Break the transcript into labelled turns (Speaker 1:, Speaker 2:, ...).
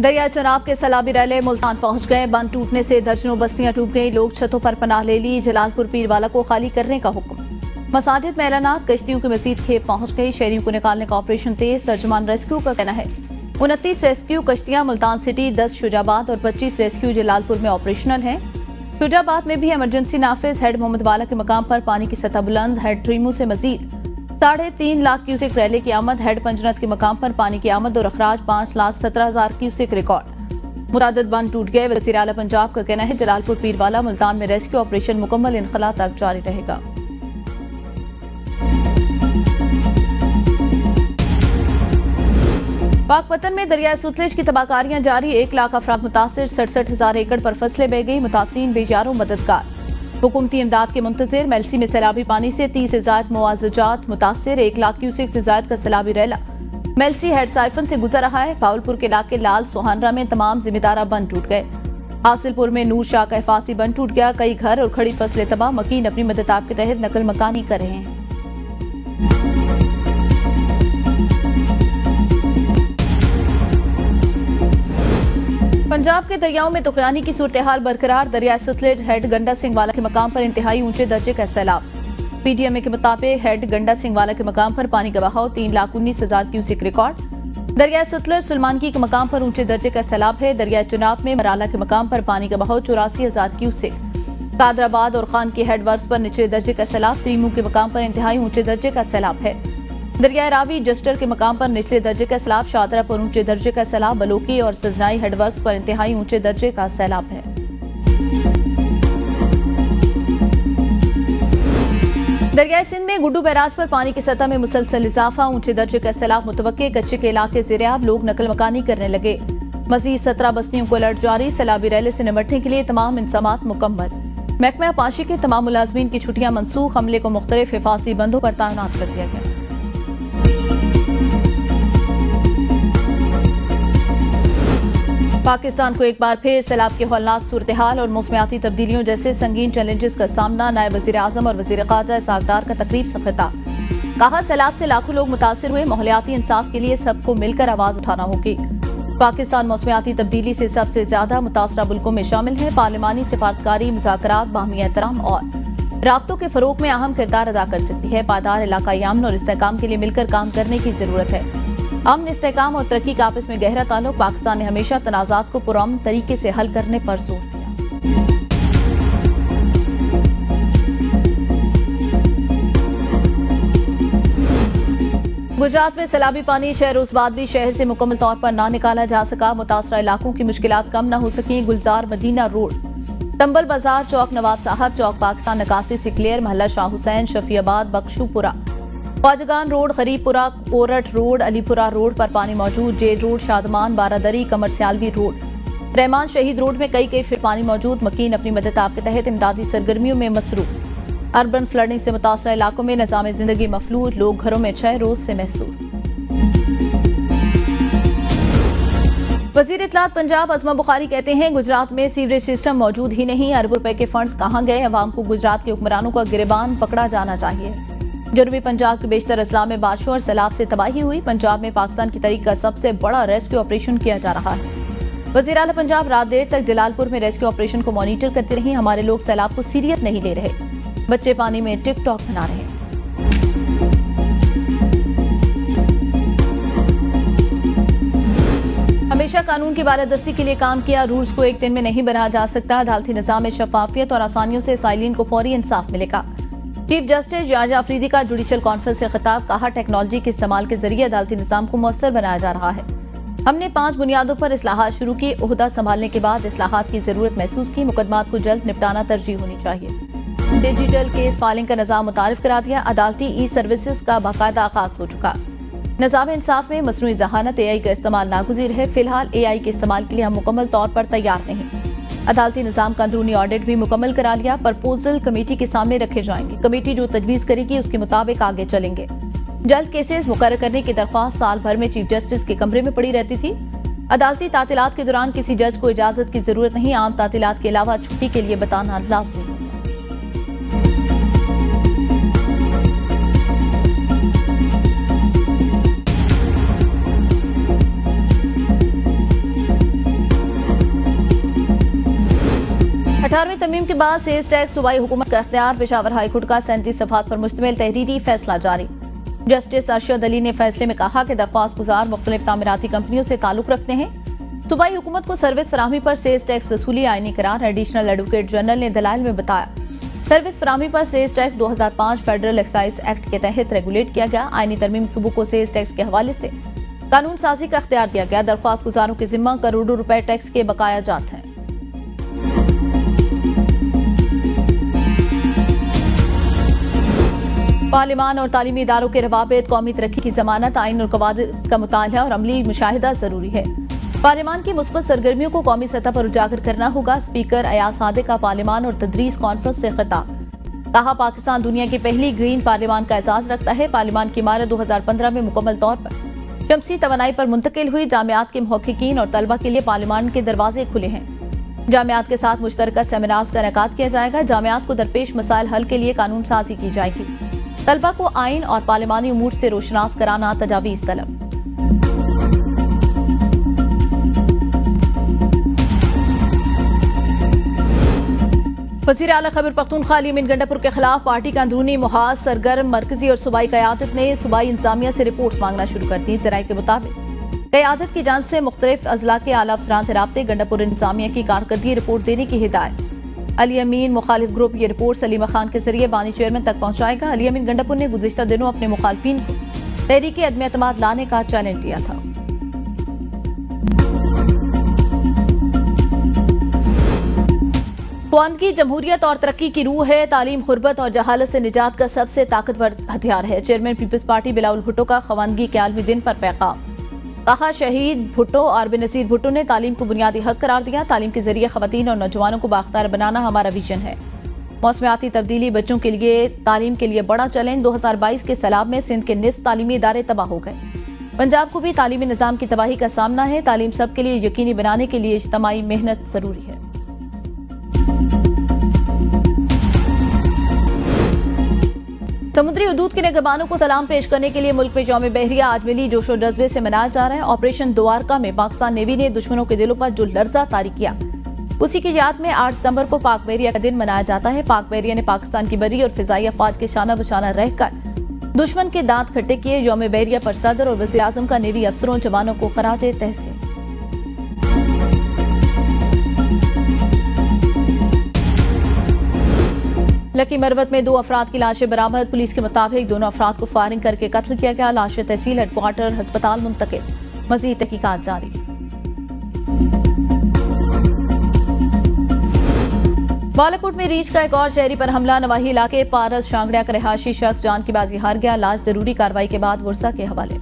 Speaker 1: दरिया चनाब के सैलाबी रैले मुल्तान पहुंच गए। बंद टूटने से दर्जनों बस्तियां डूब गई। लोग छतों पर पनाह ले ली। जलालपुर पीरवाला को खाली करने का हुक्म। मसाजिद में ऐलानात। कश्तियों की मजीद खेप पहुंच गई। शहरियों को निकालने का ऑपरेशन तेज। तर्जुमान रेस्क्यू का कहना है 29 रेस्क्यू कश्तियां मुल्तान सिटी, 10 शुजाबाद और 25 रेस्क्यू जलालपुर में ऑपरेशनल हैं। शुजाबाद में भी इमरजेंसी नाफिज। हेड मोहम्मद वाला के मकाम पर पानी की सतह बुलंद। हेड ट्रीमू से मजीद 3.5 लाख क्यूसेक रैली की आमद। हेड पंजनत के मकाम पर पानी की आमद और अखराज 5,17,000 क्यूसेक रिकॉर्ड। मुतादिद बंद टूट गए। वज़ीर आला पंजाब का कहना है जलालपुर पीरवाला मुल्तान में रेस्क्यू ऑपरेशन मुकम्मल इनखला तक जारी रहेगा। पाकपतन में दरिया सुतलेज की तबाहकारियां जारी। 1 लाख अफराद मुतासिर। 67,000 एकड़ पर फसलें बह गई। मुतासिरीन बेजारो मददगार। हुकूमती इमदाद के मुंतजिर। मेलसी में सैलाबी पानी से 30 से ज़ायद मुआवजात मुतासिर। 1 लाख क्यूसेक से ज़ायद का सैलाबी रैला मेलसी हेड साइफन से गुजर रहा है। पावलपुर के इलाके लाल सोहानरा में तमाम जिम्मेदारा बंद टूट गए। हासिलपुर में नूर शाह का हिफाजी बंद टूट गया। कई घर और खड़ी फसलें तबाह। मकीन अपनी मदद आप के तहत नकल मकानी कर रहे हैं। पंजाब के दरियाओं में तुगयानी की सूरत हाल बरकरार। दरिया सतलेज हेड गंडा सिंह वाला के मकाम पर इंतहाई ऊंचे दर्जे का सैलाब। पीटीएमए के मुताबिक हेड गंडा सिंह वाला के मकाम पर पानी का बहाव 3,19,000 क्यूसेक रिकॉर्ड। दरिया सतलेज सुलमानकी के मकाम पर ऊंचे दर्जे का सैलाब है। दरिया चनाब में मराला के मकाम पर पानी का बहाव 84,000 क्यूसेक। कादराबाद और खान के हेडवर्क्स पर निचले दर्जे का सैलाब। त्रीमू के मकाम पर इंतहाई ऊंचे दर्जे का सैलाब है। दरिया रावी जस्टर के मकाम पर निचले दर्जे का सैलाब। शादरा पर ऊंचे दर्जे का सैलाब। बलोकी और सदनाई हेडवर्क्स पर इंतहाई ऊंचे दर्जे का सैलाब है। दरियाई सिंध में गुड्डू बैराज पर पानी की सतह में मुसलसल इजाफा। ऊंचे दर्जे का सैलाब मुतवक्के। कच्चे के इलाके ज़ेर-ए-आब। लोग नकल मकानी करने लगे। मजीद 17 बस्तियों को अलर्ट जारी। सैलाबी रैले से निपटने के लिए तमाम इंतजामात मुकम्मल। महकमा पाशी के तमाम मुलाजमीन की छुट्टियां मनसूख। अमले को मुख्तलिफ हिफाजी बंदों पर तैनात कर दिया गया। पाकिस्तान को एक बार फिर सैलाब की हौलनाक सूरत हाल और मौसमियाती तब्दीलियों जैसे संगीन चैलेंजेस का सामना। नायब वज़ीर आज़म और वज़ीर ख़ारजा इसहाक़ डार का तकरीब से खिताब। कहा सैलाब से लाखों लोग मुतासिर हुए। माहौलियाती इंसाफ के लिए सबको मिलकर आवाज उठाना होगी। पाकिस्तान मौसमियाती तब्दीली से सबसे ज्यादा मुतासरा मुल्कों में शामिल है। पार्लिमानी सिफारतकारी, मुज़ाकरात, बाहमी एहतराम और राब्तों के फरोग में अहम किरदार अदा कर सकती है। पायदार इलाकाई अमन और इस्तेहकाम के लिए मिलकर काम करने की जरूरत है। अमन, इस्तेहकाम और तरक्की का आपस में गहरा ताल्लुक। पाकिस्तान ने हमेशा तनाज़ात को पुरअमन तरीके से हल करने पर जोर दिया। गुजरात में सैलाबी पानी 6 रोज बाद भी शहर से मुकम्मल तौर पर ना निकाला जा सका। मुतासरा इलाकों की मुश्किलात कम न हो सकी। गुलजार मदीना रोड, तंबल बाजार चौक, नवाब साहब चौक, पाकिस्तान नकासी सिक्लेयर, महल्ला शाह हुसैन, शफियाबाद, बख्शूपुरा, ख्वाजगान रोड, गरीबपुरा, कोरट रोड, अलीपुरा रोड पर पानी मौजूद। जेल रोड, शादमान, बारादरी, कमरसियालवी रोड, रहमान शहीद रोड में कई फीट पानी मौजूद। मकीन अपनी मदद आप के तहत इमदादी सरगर्मियों में मसरूफ। अर्बन फ्लडिंग से मुतासरा इलाकों में निजाम जिंदगी मफलूज। लोग घरों में 6 रोज से महसूर। वजीर इत्तलात पंजाब अज़मा बुखारी कहते हैं गुजरात में सीवरेज सिस्टम मौजूद ही नहीं। अरबों रुपए के फंड्स कहाँ गए? अवाम को गुजरात के हुक्मरानों का गिरबान पकड़ा जाना चाहिए। जनूबी पंजाब के बेशतर अजला में बारिशों और सैलाब से तबाही हुई। पंजाब में पाकिस्तान की तारीख का सबसे बड़ा रेस्क्यू ऑपरेशन किया जा रहा है। वज़ीर आला पंजाब रात देर तक जलालपुर में रेस्क्यू ऑपरेशन को मॉनिटर करते रही। हमारे लोग सैलाब को सीरियस नहीं ले रहे। बच्चे पानी में टिकटॉक बना रहे हैं। हमेशा कानून की बालादस्ती के लिए काम किया। रूल्स को एक दिन में नहीं बनाया जा सकता। अदालती निजाम में शफाफियत और आसानियों से साइलिन को फौरी इंसाफ मिलेगा। चीफ जस्टिस याजा अफरीदी का जुडिशल कॉन्फ्रेंस से खिताब। कहा टेक्नोलॉजी के इस्तेमाल के जरिए अदालती निजाम को मौसर बनाया जा रहा है। हमने 5 बुनियादों पर इस्लाहात शुरू की। ओहदा संभालने के बाद इस्लाहात की जरूरत महसूस की। मुकदमात को जल्द निपटाना तरजीह होनी चाहिए। डिजिटल केस फाइलिंग का निजाम मुतारिफ करा दिया। अदालती ई सर्विसेज का बाकायदा आगाज हो चुका। निजाम इंसाफ में मसनूई जहानत AI का इस्तेमाल नागुज़ीर है। फिलहाल AI के इस्तेमाल के लिए हम मुकम्मल तौर पर तैयार नहीं। अदालती निजाम का अंदरूनी ऑडिट भी मुकम्मल करा लिया। प्रपोजल कमेटी के सामने रखे जाएंगे। कमेटी जो तजवीज़ करेगी उसके मुताबिक आगे चलेंगे। जल्द केसेस मुकर्रर करने की दरख्वास्त साल भर में चीफ जस्टिस के कमरे में पड़ी रहती थी। अदालती तातीलात के दौरान किसी जज को इजाजत की जरूरत नहीं। आम तातीलात के अलावा छुट्टी के लिए बताना लाजमी है। 18वें तरमीम के बाद सेल्स टैक्स सूबाई हुकूमत का इख्तियार। पेशावर हाईकोर्ट का 37 सफ़हात पर मुश्तमिल तहरीरी फैसला जारी। जस्टिस अरशद अली ने फैसले में कहा कि दरख्वास्त गुजार मुख्तलिफ तामीराती कंपनियों से ताल्लुक रखते हैं। सूबाई हुकूमत को सर्विस फराहमी पर सेल्स टैक्स वसूली आईनी करार। एडिशनल एडवोकेट जनरल ने दलाइल में बताया, सर्विस फराहमी पर sales tax 2005 federal excise act के तहत रेगुलेट किया गया। आईनी तरमीम सूबों को सेल्स टैक्स के हवाले से कानून साजी का इख्तियार दिया गया। दरख्वास्त गुजारों के जिम्मा करोड़ों रुपए टैक्स के बकाया जात हैं। पार्लिमान और तालीमी इदारों के रवाबित, कौमी तरक्की की जमानत, आइन और कवायद का मुताला और अमली मुशाहिदा जरूरी है। पार्लिमान की मुस्बत सरगर्मियों को कौमी सतह पर उजागर करना होगा। स्पीकर अयाज सादिक का पार्लिमान और तदरीस कॉन्फ्रेंस से खिताब। कहा, पाकिस्तान दुनिया की पहली ग्रीन पार्लिमान का एजाज रखता है। पार्लिमान की इमारत 2015 में मुकम्मल तौर पर शमसी तवानाई पर मुंतकिल हुई। जामियात के मुहक्किकीन और तलबा के लिए पार्लिमान के दरवाजे खुले हैं। जामियात के साथ मुश्तरका सेमिनार्स का इनेकाद किया जाएगा। जामियात को दरपेश मसाइल हल के लिए कानून साजी की जाएगी। तलबा को आइन और पार्लिमानी उमूर से रोशनास कराना, तजावीज तलब। वज़ीर आला खैबर पख्तूनख्वा अली अमीन गंडापुर के खिलाफ पार्टी का अंदरूनी मुहाज सरगर्म। मरकजी और सूबाई क़यादत ने सूबाई इंतजामिया से रिपोर्ट्स मांगना शुरू कर दी। ज़राए के मुताबिक क़यादत की जांच से मुख्तलिफ अजला के आला अफसरान से राब्ते। गंडापुर इंतजामिया की कारकर्दगी रिपोर्ट देने की हिदायत। अली अमीन मुखालिफ ग्रुप ये रिपोर्ट सलीमा खान के जरिए बानी चेयरमैन तक पहुंचाएगा। अली अमीन गंडापुर ने गुज़िश्ता दिनों अपने मुखालिफिन को तहरीक अदम एतमाद लाने का चैलेंज दिया था। ख्वानगी जमहूरियत और तरक्की की रूह है। तालीम गुर्बत और जहालत से निजात का सबसे ताकतवर हथियार है। चेयरमैन पीपल्स पार्टी बिलावल भुट्टो का ख्वानगी के आलमी दिन पर पैगाम। कहा, शहीद भुट्टो और बेनज़ीर भुट्टो ने तालीम को बुनियादी हक करार दिया। तालीम के जरिए खवातीन और नौजवानों को बाख्तियार बनाना हमारा विजन है। मौसमियाती तब्दीली बच्चों के लिए तालीम के लिए बड़ा चैलेंज। 2022 के सैलाब में सिंध के निस्फ तालीमी इदारे तबाह हो गए। पंजाब को भी तालीमी निज़ाम की तबाही का सामना है। तालीम सब के लिए यकीनी बनाने के लिए इज्तिमाई मेहनत जरूरी है। समुद्री हदूद के निगहबानों को सलाम पेश करने के लिए मुल्क में यौम बहरिया आज मिली जोशो जज्बे से मनाया जा रहा है। ऑपरेशन द्वारका में पाकिस्तान नेवी ने दुश्मनों के दिलों पर जो लर्जा तारी किया, उसी की याद में 8 सितंबर को पाक बहरिया का दिन मनाया जाता है। पाक बहरिया ने पाकिस्तान की बरी और फिजाई अफवाज के शाना बशाना रहकर दुश्मन के दांत खट्टे किए। यौम बहरिया पर सदर और वज़ीर आज़म का नेवी अफसरों जवानों को खराज तहसीन। लकी मरवत में 2 अफराद की लाशें बरामद। पुलिस के मुताबिक दोनों अफराद को फायरिंग करके कत्ल किया गया। लाशें तहसील हेडक्वार्टर अस्पताल मुंतकिल। मजीद तहकीकात जारी। बालाकोट में रीछ का एक और शहरी पर हमला। नवाही इलाके पारस शांगड़िया का रिहायशी शख्स जान की बाजी हार गया। लाश जरूरी कार्रवाई के बाद वर्सा के हवाले।